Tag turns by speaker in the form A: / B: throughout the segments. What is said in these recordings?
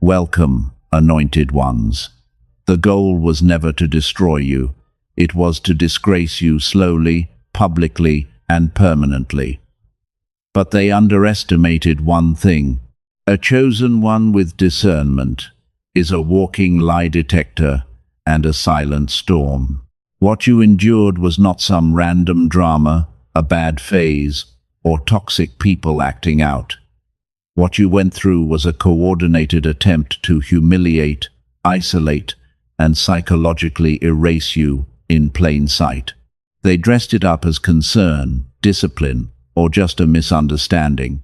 A: Welcome, anointed ones. The goal was never to destroy you. It was to disgrace you slowly, publicly, and permanently. But they underestimated one thing. A chosen one with discernment is a walking lie detector and a silent storm. What you endured was not some random drama, a bad phase, or toxic people acting out. What you went through was a coordinated attempt to humiliate, isolate, and psychologically erase you in plain sight. They dressed it up as concern, discipline, or just a misunderstanding.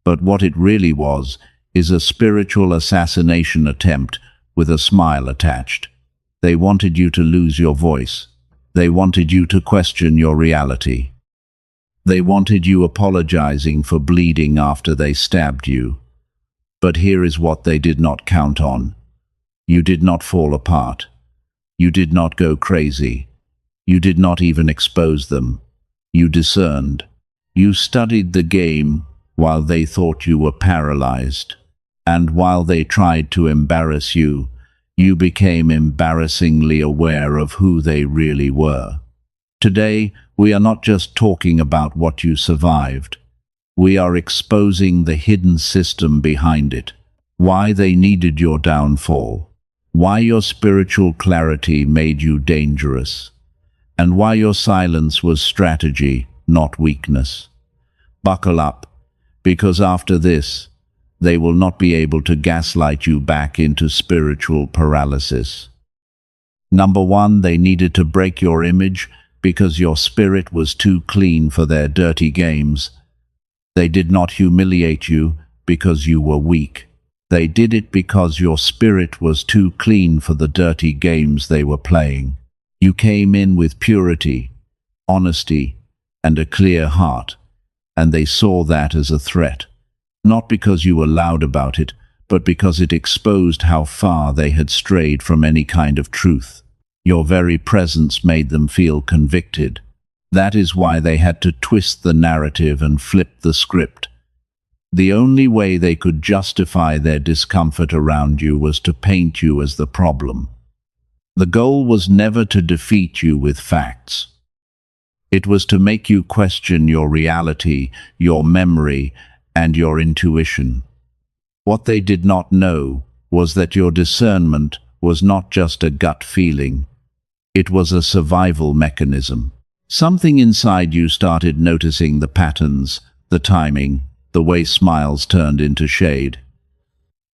A: But what it really was is a spiritual assassination attempt with a smile attached. They wanted you to lose your voice. They wanted you to question your reality. They wanted you apologizing for bleeding after they stabbed you. But here is what they did not count on. You did not fall apart. You did not go crazy. You did not even expose them. You discerned. You studied the game while they thought you were paralyzed. And while they tried to embarrass you, you became embarrassingly aware of who they really were. Today, we are not just talking about what you survived. We are exposing the hidden system behind it, why they needed your downfall, why your spiritual clarity made you dangerous, and why your silence was strategy, not weakness. Buckle up, because after this, they will not be able to gaslight you back into spiritual paralysis. Number one, they needed to break your image because your spirit was too clean for their dirty games. They did not humiliate you because you were weak. They did it because your spirit was too clean for the dirty games they were playing. You came in with purity, honesty, and a clear heart, and they saw that as a threat. Not because you were loud about it, but because it exposed how far they had strayed from any kind of truth. Your very presence made them feel convicted. That is why they had to twist the narrative and flip the script. The only way they could justify their discomfort around you was to paint you as the problem. The goal was never to defeat you with facts. It was to make you question your reality, your memory, and your intuition. What they did not know was that your discernment was not just a gut feeling. It was a survival mechanism. Something inside you started noticing the patterns, the timing, the way smiles turned into shade.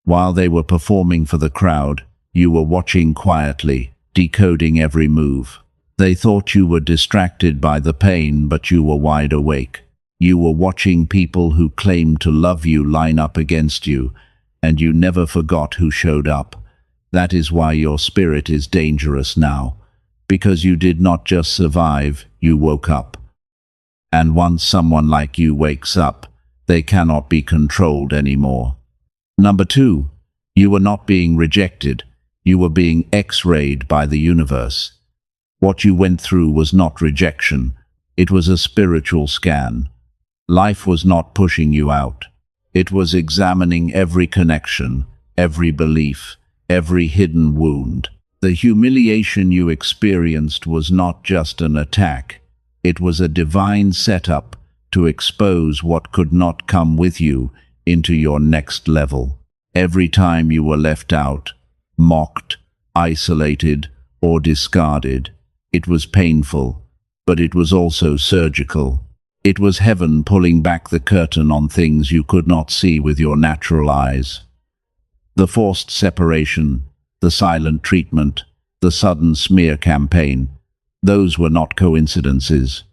A: While they were performing for the crowd, you were watching quietly, decoding every move. They thought you were distracted by the pain, but you were wide awake. You were watching people who claimed to love you line up against you, and you never forgot who showed up. That is why your spirit is dangerous now. Because you did not just survive, you woke up. And once someone like you wakes up, they cannot be controlled anymore. Number two, you were not being rejected. You were being X-rayed by the universe. What you went through was not rejection. It was a spiritual scan. Life was not pushing you out. It was examining every connection, every belief, every hidden wound. The humiliation you experienced was not just an attack. It was a divine setup to expose what could not come with you into your next level. Every time you were left out, mocked, isolated, or discarded, it was painful, but it was also surgical. It was heaven pulling back the curtain on things you could not see with your natural eyes. The forced separation, the silent treatment, the sudden smear campaign, those were not coincidences.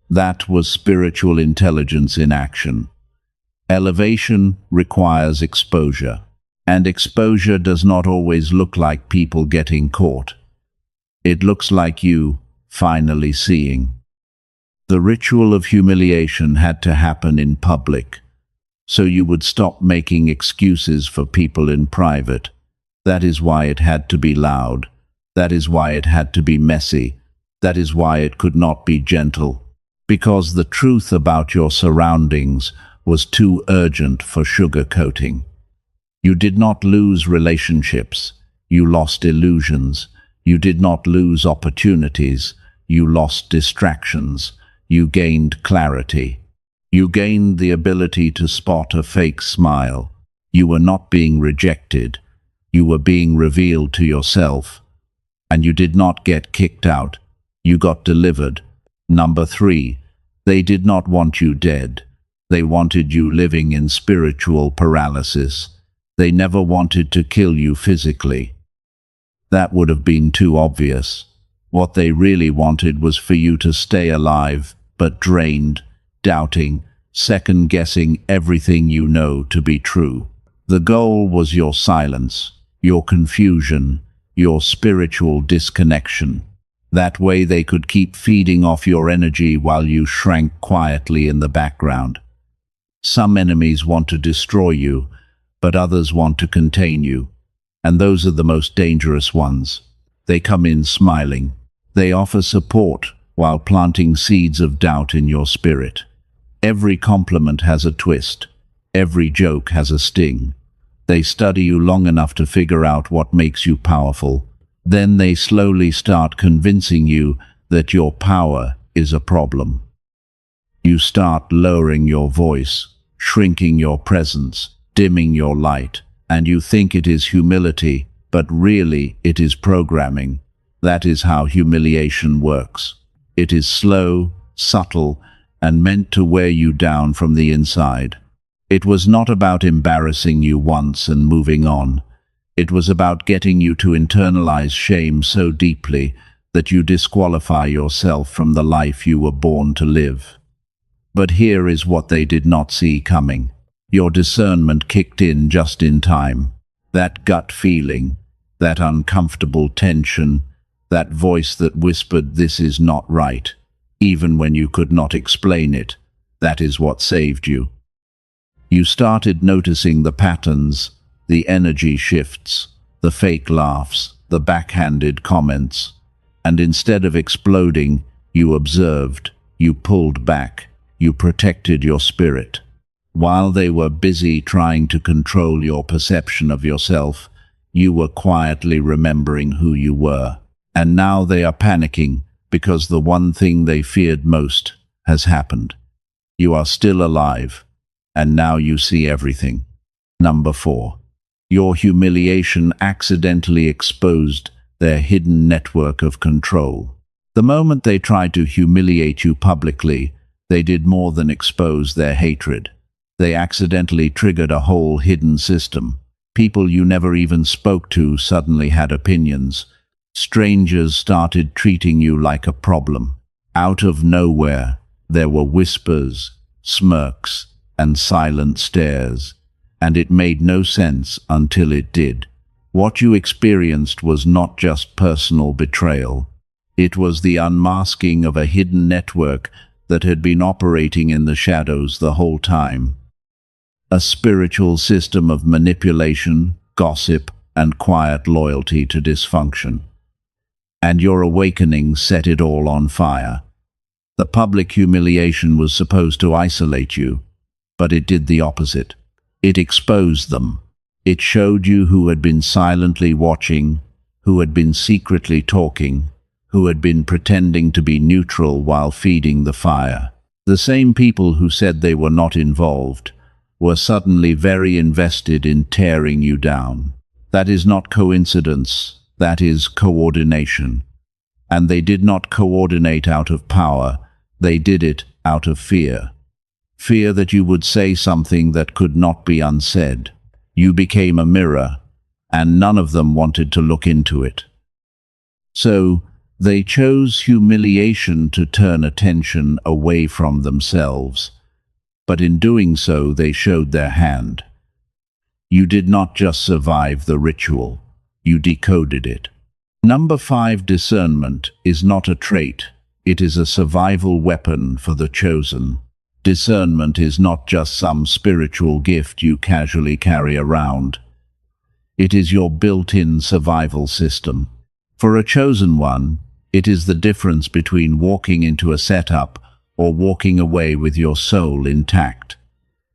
A: That was spiritual intelligence in action. Elevation requires exposure, and exposure does not always look like people getting caught. It looks like you finally seeing. The ritual of humiliation had to happen in public, so you would stop making excuses for people in private. That is why it had to be loud. That is why it had to be messy. That is why it could not be gentle. Because the truth about your surroundings was too urgent for sugarcoating. You did not lose relationships. You lost illusions. You did not lose opportunities. You lost distractions. You gained clarity. You gained the ability to spot a fake smile. You were not being rejected. You were being revealed to yourself. And you did not get kicked out. You got delivered. Number 3, they did not want you dead. They wanted you living in spiritual paralysis. They never wanted to kill you physically. That would have been too obvious. What they really wanted was for you to stay alive, but drained, doubting, second-guessing everything you know to be true. The goal was your silence, your confusion, your spiritual disconnection. That way they could keep feeding off your energy while you shrank quietly in the background. Some enemies want to destroy you, but others want to contain you. And those are the most dangerous ones. They come in smiling. They offer support while planting seeds of doubt in your spirit. Every compliment has a twist. Every joke has a sting. They study you long enough to figure out what makes you powerful. Then they slowly start convincing you that your power is a problem. You start lowering your voice, shrinking your presence, dimming your light, and you think it is humility, but really it is programming. That is how humiliation works. It is slow, subtle, and meant to wear you down from the inside. It was not about embarrassing you once and moving on. It was about getting you to internalize shame so deeply that you disqualify yourself from the life you were born to live. But here is what they did not see coming. Your discernment kicked in just in time. That gut feeling, that uncomfortable tension, that voice that whispered, "This is not right," even when you could not explain it, that is what saved you. You started noticing the patterns, the energy shifts, the fake laughs, the backhanded comments, and instead of exploding, you observed, you pulled back, you protected your spirit. While they were busy trying to control your perception of yourself, you were quietly remembering who you were. And now they are panicking because the one thing they feared most has happened. You are still alive, and now you see everything. Number 4. Your humiliation accidentally exposed their hidden network of control. The moment they tried to humiliate you publicly, they did more than expose their hatred. They accidentally triggered a whole hidden system. People you never even spoke to suddenly had opinions. Strangers started treating you like a problem. Out of nowhere, there were whispers, smirks, and silent stares, and it made no sense until it did. What you experienced was not just personal betrayal. It was the unmasking of a hidden network that had been operating in the shadows the whole time. A spiritual system of manipulation, gossip, and quiet loyalty to dysfunction. And your awakening set it all on fire. The public humiliation was supposed to isolate you, but it did the opposite. It exposed them. It showed you who had been silently watching, who had been secretly talking, who had been pretending to be neutral while feeding the fire. The same people who said they were not involved were suddenly very invested in tearing you down. That is not coincidence, that is coordination. And they did not coordinate out of power, they did it out of fear. Fear that you would say something that could not be unsaid. You became a mirror, and none of them wanted to look into it. So, they chose humiliation to turn attention away from themselves. But in doing so, they showed their hand. You did not just survive the ritual, you decoded it. Number 5, discernment is not a trait, it is a survival weapon for the chosen. Discernment is not just some spiritual gift you casually carry around. It is your built-in survival system. For a chosen one, it is the difference between walking into a setup or walking away with your soul intact.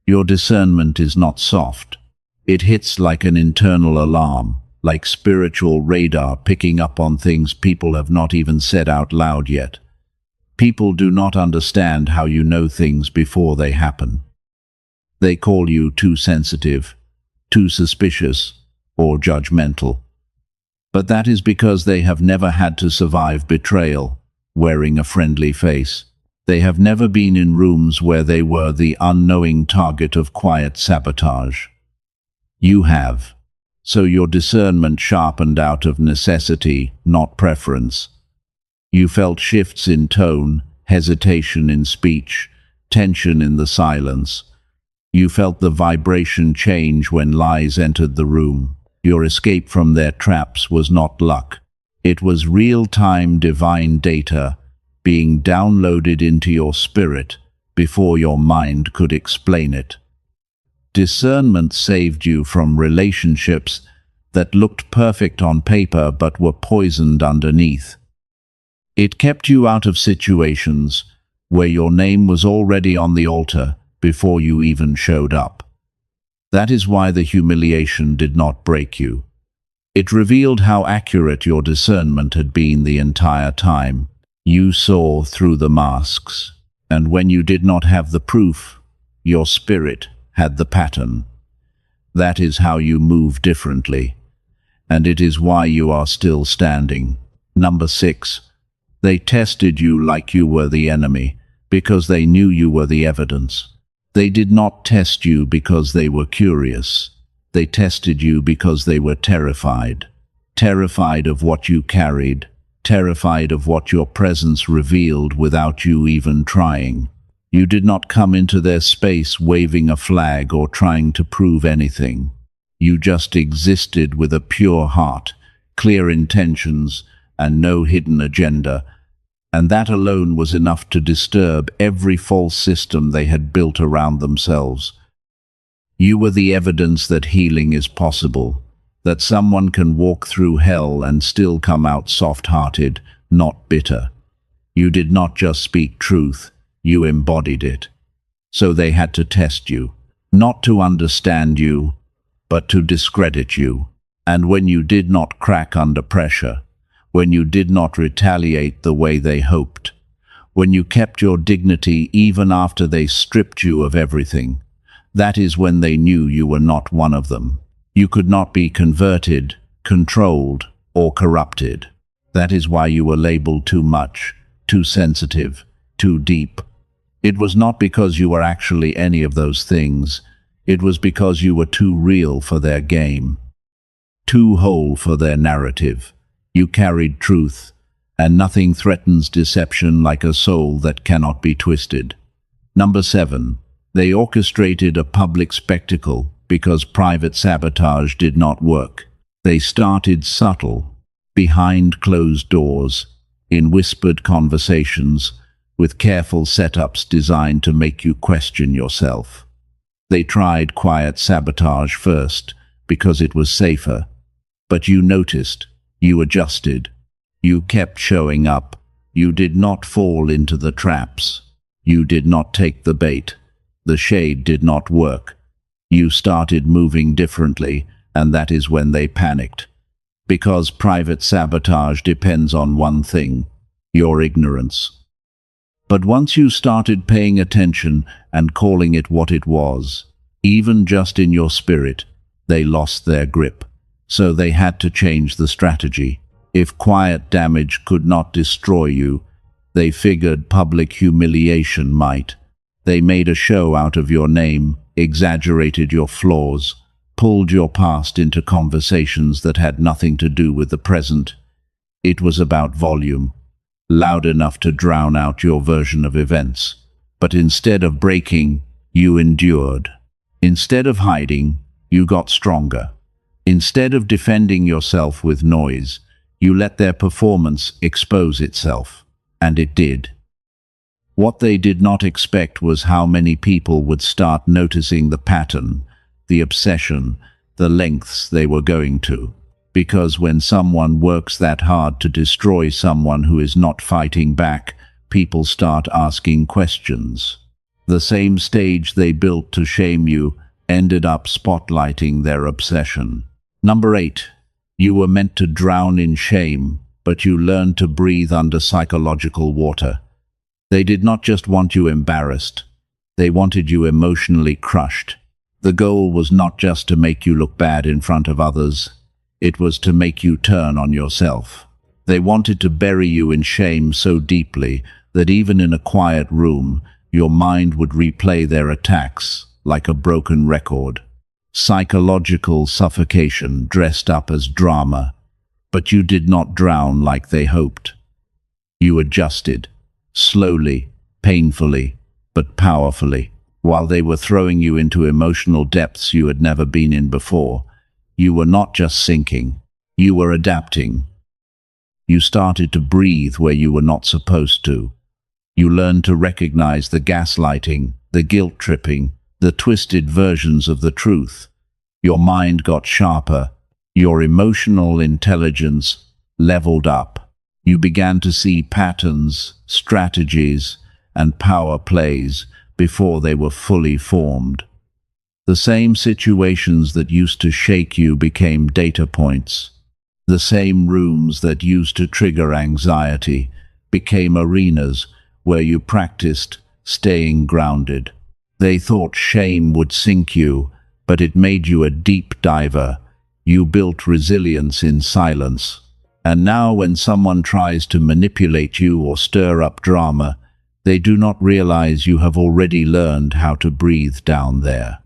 A: Your discernment is not soft. It hits like an internal alarm, like spiritual radar picking up on things people have not even said out loud yet. People do not understand how you know things before they happen. They call you too sensitive, too suspicious, or judgmental. But that is because they have never had to survive betrayal, wearing a friendly face. They have never been in rooms where they were the unknowing target of quiet sabotage. You have. So your discernment sharpened out of necessity, not preference. You felt shifts in tone, hesitation in speech, tension in the silence. You felt the vibration change when lies entered the room. Your escape from their traps was not luck. It was real-time divine data being downloaded into your spirit before your mind could explain it. Discernment saved you from relationships that looked perfect on paper but were poisoned underneath. It kept you out of situations where your name was already on the altar before you even showed up. That is why the humiliation did not break you. It revealed how accurate your discernment had been the entire time. You saw through the masks, and when you did not have the proof, your spirit had the pattern. That is how you move differently, and it is why you are still standing. Number 6. They tested you like you were the enemy, because they knew you were the evidence. They did not test you because they were curious. They tested you because they were terrified. Terrified of what you carried, terrified of what your presence revealed without you even trying. You did not come into their space waving a flag or trying to prove anything. You just existed with a pure heart, clear intentions, and no hidden agenda, and that alone was enough to disturb every false system they had built around themselves. You were the evidence that healing is possible, that someone can walk through hell and still come out soft-hearted, not bitter. You did not just speak truth, you embodied it. So they had to test you, not to understand you, but to discredit you. And when you did not crack under pressure, when you did not retaliate the way they hoped, when you kept your dignity even after they stripped you of everything, that is when they knew you were not one of them. You could not be converted, controlled, or corrupted. That is why you were labeled too much, too sensitive, too deep. It was not because you were actually any of those things. It was because you were too real for their game, too whole for their narrative. You carried truth, and nothing threatens deception like a soul that cannot be twisted. Number 7. They orchestrated a public spectacle because private sabotage did not work. They started subtle, behind closed doors, in whispered conversations, with careful setups designed to make you question yourself. They tried quiet sabotage first because it was safer, but you noticed. You adjusted. You kept showing up. You did not fall into the traps. You did not take the bait. The shade did not work. You started moving differently, and that is when they panicked. Because private sabotage depends on one thing: your ignorance. But once you started paying attention and calling it what it was, even just in your spirit, they lost their grip. So they had to change the strategy. If quiet damage could not destroy you, they figured public humiliation might. They made a show out of your name, exaggerated your flaws, pulled your past into conversations that had nothing to do with the present. It was about volume, loud enough to drown out your version of events. But instead of breaking, you endured. Instead of hiding, you got stronger. Instead of defending yourself with noise, you let their performance expose itself. And it did. What they did not expect was how many people would start noticing the pattern, the obsession, the lengths they were going to. Because when someone works that hard to destroy someone who is not fighting back, people start asking questions. The same stage they built to shame you ended up spotlighting their obsession. Number 8. You were meant to drown in shame, but you learned to breathe under psychological water. They did not just want you embarrassed. They wanted you emotionally crushed. The goal was not just to make you look bad in front of others. It was to make you turn on yourself. They wanted to bury you in shame so deeply that even in a quiet room, your mind would replay their attacks like a broken record. Psychological suffocation dressed up as drama, but you did not drown like they hoped. You adjusted, slowly, painfully, but powerfully. While they were throwing you into emotional depths you had never been in before, you were not just sinking, you were adapting. You started to breathe where you were not supposed to. You learned to recognize the gaslighting, the guilt-tripping, the twisted versions of the truth. Your mind got sharper, your emotional intelligence leveled up. You began to see patterns, strategies, and power plays before they were fully formed. The same situations that used to shake you became data points. The same rooms that used to trigger anxiety became arenas where you practiced staying grounded. They thought shame would sink you, but it made you a deep diver. You built resilience in silence. And now when someone tries to manipulate you or stir up drama, they do not realize you have already learned how to breathe down there.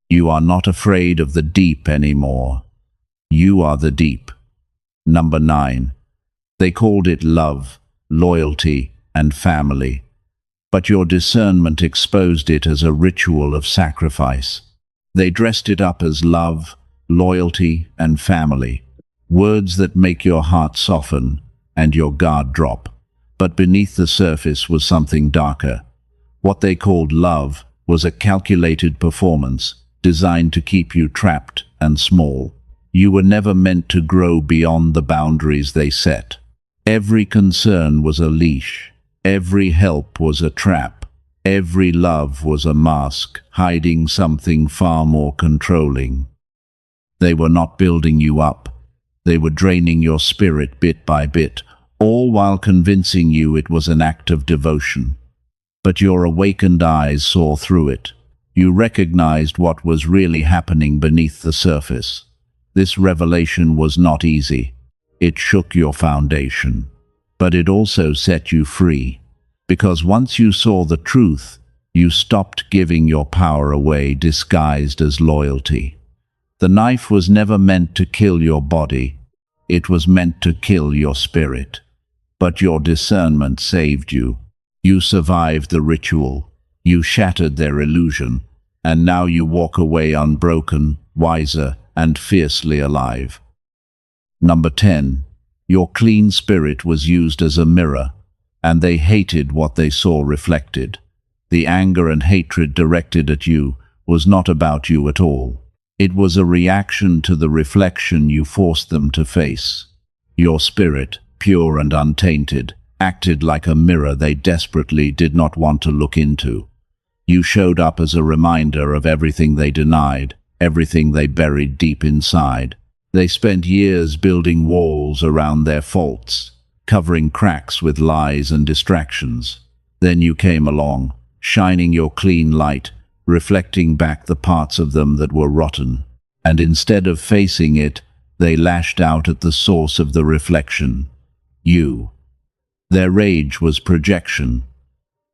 A: You are not afraid of the deep anymore. You are the deep. Number 9. They called it love, loyalty, and family. But your discernment exposed it as a ritual of sacrifice. They dressed it up as love, loyalty, and family. Words that make your heart soften and your guard drop. But beneath the surface was something darker. What they called love was a calculated performance designed to keep you trapped and small. You were never meant to grow beyond the boundaries they set. Every concern was a leash. Every help was a trap. Every love was a mask, hiding something far more controlling. They were not building you up. They were draining your spirit bit by bit, all while convincing you it was an act of devotion. But your awakened eyes saw through it. You recognized what was really happening beneath the surface. This revelation was not easy. It shook your foundation. But it also set you free. Because once you saw the truth, you stopped giving your power away disguised as loyalty. The knife was never meant to kill your body. It was meant to kill your spirit. But your discernment saved you. You survived the ritual. You shattered their illusion. And now you walk away unbroken, wiser, and fiercely alive. Number 10. Your clean spirit was used as a mirror, and they hated what they saw reflected. The anger and hatred directed at you was not about you at all. It was a reaction to the reflection you forced them to face. Your spirit, pure and untainted, acted like a mirror they desperately did not want to look into. You showed up as a reminder of everything they denied, everything they buried deep inside. They spent years building walls around their faults, covering cracks with lies and distractions. Then you came along, shining your clean light, reflecting back the parts of them that were rotten. And instead of facing it, they lashed out at the source of the reflection, you. Their rage was projection.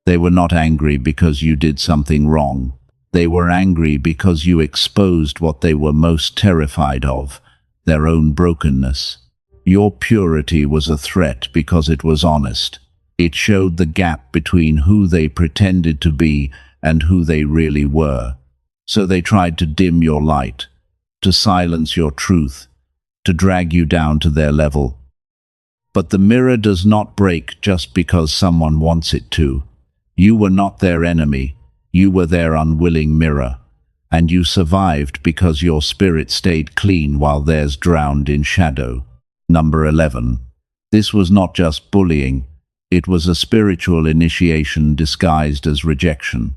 A: They were not angry because you did something wrong. They were angry because you exposed what they were most terrified of, their own brokenness. Your purity was a threat because it was honest. It showed the gap between who they pretended to be and who they really were. So they tried to dim your light, to silence your truth, to drag you down to their level. But the mirror does not break just because someone wants it to. You were not their enemy. You were their unwilling mirror. And you survived because your spirit stayed clean while theirs drowned in shadow. Number 11. This was not just bullying. It was a spiritual initiation disguised as rejection.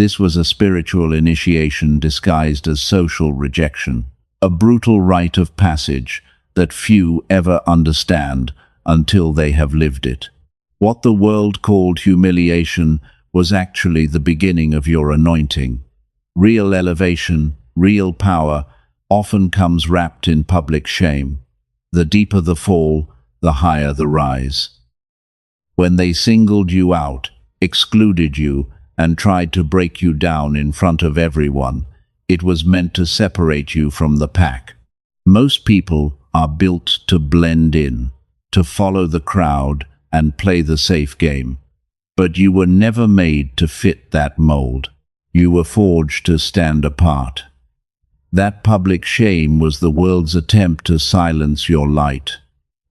A: This was a spiritual initiation disguised as social rejection, a brutal rite of passage that few ever understand until they have lived it. What the world called humiliation was actually the beginning of your anointing. Real elevation, real power, often comes wrapped in public shame. The deeper the fall, the higher the rise. When they singled you out, excluded you, and tried to break you down in front of everyone, it was meant to separate you from the pack. Most people are built to blend in, to follow the crowd and play the safe game. But you were never made to fit that mold. You were forged to stand apart. That public shame was the world's attempt to silence your light,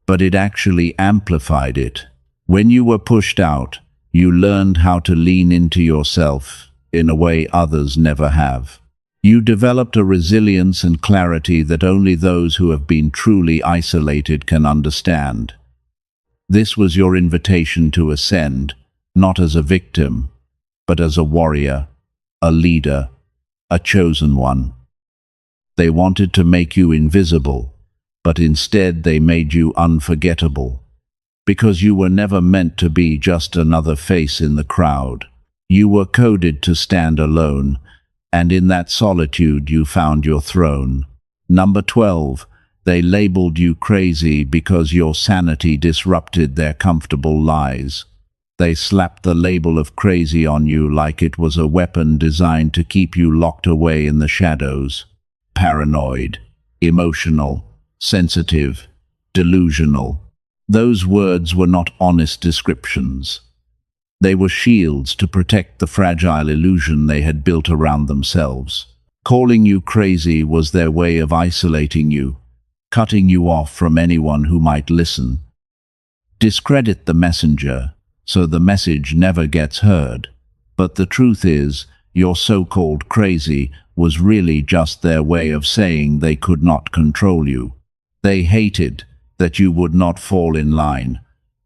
A: but it actually amplified it. When you were pushed out, you learned how to lean into yourself in a way others never have. You developed a resilience and clarity that only those who have been truly isolated can understand. This was your invitation to ascend, not as a victim, but as a warrior, a leader, a chosen one. They wanted to make you invisible, but instead they made you unforgettable. Because you were never meant to be just another face in the crowd. You were coded to stand alone, and in that solitude you found your throne. Number 12, they labeled you crazy because your sanity disrupted their comfortable lies. They slapped the label of crazy on you like it was a weapon designed to keep you locked away in the shadows. Paranoid, emotional, sensitive, delusional. Those words were not honest descriptions. They were shields to protect the fragile illusion they had built around themselves. Calling you crazy was their way of isolating you, cutting you off from anyone who might listen. Discredit the messenger, so the message never gets heard. But the truth is, your so-called crazy was really just their way of saying they could not control you. They hated that you would not fall in line,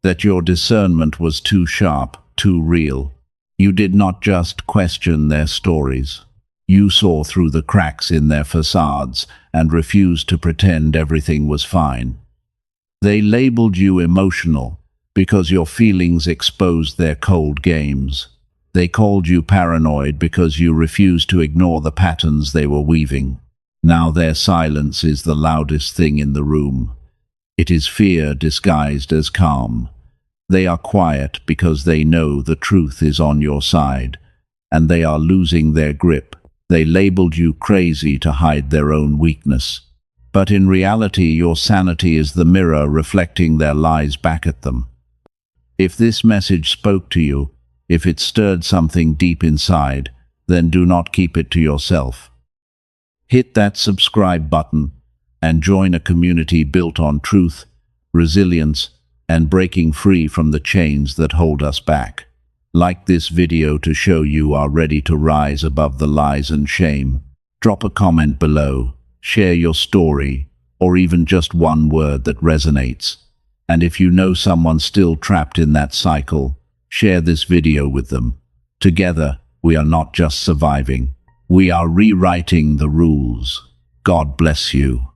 A: that your discernment was too sharp, too real. You did not just question their stories. You saw through the cracks in their facades and refused to pretend everything was fine. They labeled you emotional because your feelings exposed their cold games. They called you paranoid because you refused to ignore the patterns they were weaving. Now their silence is the loudest thing in the room. It is fear disguised as calm. They are quiet because they know the truth is on your side, and they are losing their grip. They labeled you crazy to hide their own weakness. But in reality, your sanity is the mirror reflecting their lies back at them. If this message spoke to you, if it stirred something deep inside, then do not keep it to yourself. Hit that subscribe button and join a community built on truth, resilience, and breaking free from the chains that hold us back. Like this video to show you are ready to rise above the lies and shame. Drop a comment below, share your story, or even just one word that resonates. And if you know someone still trapped in that cycle, share this video with them. Together, we are not just surviving, we are rewriting the rules. God bless you.